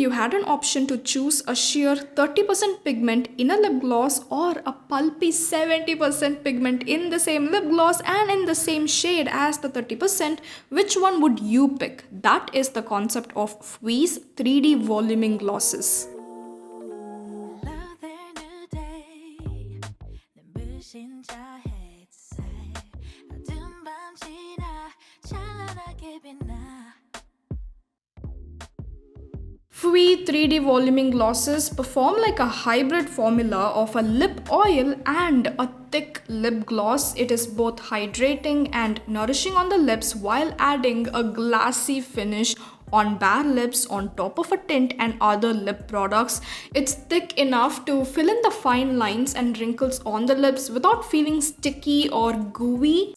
you had an option to choose a sheer 30% pigment in a lip gloss or a pulpy 70% pigment in the same lip gloss and in the same shade as the 30%, which one would you pick? That is the concept of Fwee's 3D voluming glosses. Fwee 3D voluming glosses perform like a hybrid formula of a lip oil and a thick lip gloss. It is both hydrating and nourishing on the lips while adding a glassy finish on bare lips on top of a tint and other lip products. It's thick enough to fill in the fine lines and wrinkles on the lips without feeling sticky or gooey.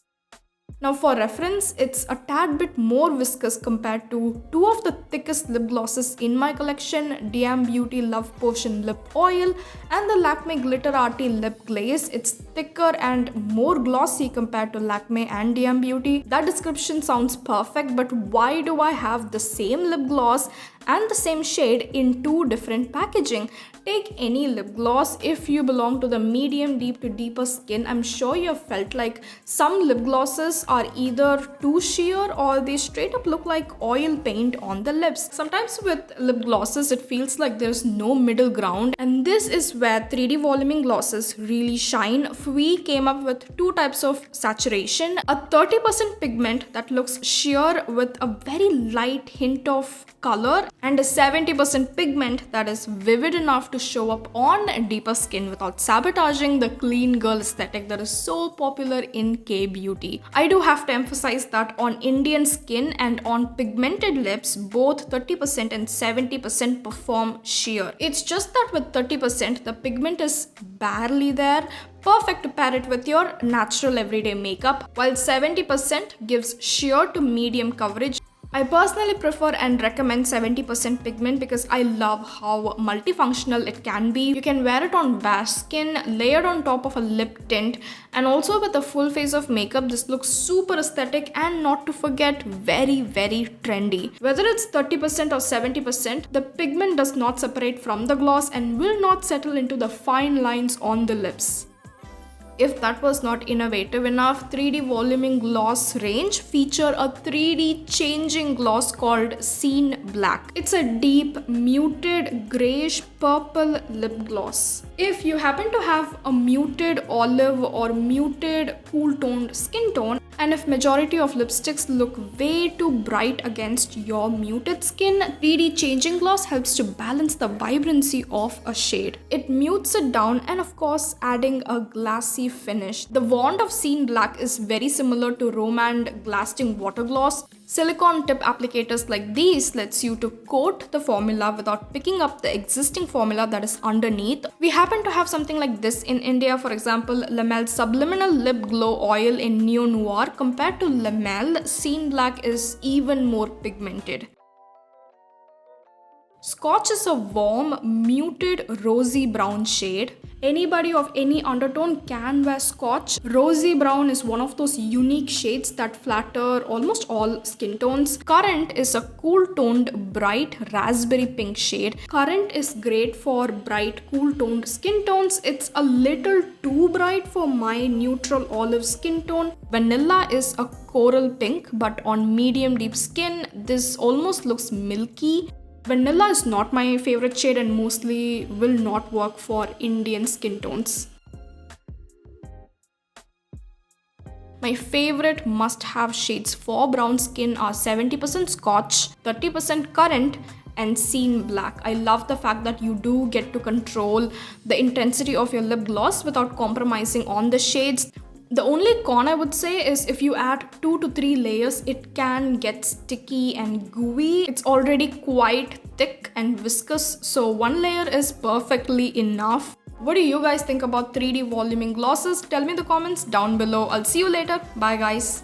Now for reference, it's a tad bit more viscous compared to two of the thickest lip glosses in my collection, DIAM Beauty Love Potion Lip Oil and the Lakme Glitterati Lip Glaze. It's thicker and more glossy compared to Lakme and DIAM Beauty. That description sounds perfect, but why do I have the same lip gloss and the same shade in two different packaging? Take any lip gloss. If you belong to the medium deep to deeper skin, I'm sure you've felt like some lip glosses are either too sheer or they straight up look like oil paint on the lips. Sometimes with lip glosses, it feels like there's no middle ground, and this is where 3D voluming glosses really shine. Fwee came up with two types of saturation, a 30% pigment that looks sheer with a very light hint of color, and a 70% pigment that is vivid enough to show up on deeper skin without sabotaging the clean girl aesthetic that is so popular in K-beauty. I do have to emphasize that on Indian skin and on pigmented lips, both 30% and 70% perform sheer. It's just that with 30%, the pigment is barely there, perfect to pair it with your natural everyday makeup, while 70% gives sheer to medium coverage. I personally prefer and recommend 70% pigment because I love how multifunctional it can be. You can wear it on bare skin, layered on top of a lip tint, and also with a full face of makeup. This looks super aesthetic and, not to forget, very trendy. Whether it's 30% or 70%, the pigment does not separate from the gloss and will not settle into the fine lines on the lips. If that was not innovative enough, 3D voluming gloss range feature a 3D changing gloss called Scene Black. It's a deep, muted, grayish purple lip gloss. If you happen to have a muted olive or muted cool toned skin tone, and if majority of lipsticks look way too bright against your muted skin, 3D changing gloss helps to balance the vibrancy of a shade. It mutes it down and of course adding a glassy finish. The wand of Scene Black is very similar to Rom&nd Glasting Water Gloss. Silicone tip applicators like these lets you to coat the formula without picking up the existing formula that is underneath. We happen to have something like this in India. For example, LAMEL Subliminal Lip Glow Oil in Neo-Noir. Compared to LAMEL, Scene Black is even more pigmented. Scotch is a warm, muted, rosy brown shade. Anybody of any undertone can wear Scotch. Rosy brown is one of those unique shades that flatter almost all skin tones. Currant is a cool-toned, bright raspberry pink shade. Currant is great for bright, cool-toned skin tones. It's a little too bright for my neutral olive skin tone. Vanilla is a coral pink, but on medium deep skin, this almost looks milky. Vanilla is not my favorite shade and mostly will not work for Indian skin tones. My favorite must-have shades for brown skin are 70% Scotch, 30% Currant, and Scene Black. I love the fact that you do get to control the intensity of your lip gloss without compromising on the shades. The only con I would say is if you add 2 to 3 layers, it can get sticky and gooey. It's already quite thick and viscous, so one layer is perfectly enough. What do you guys think about 3D voluming glosses? Tell me in the comments down below. I'll see you later. Bye guys.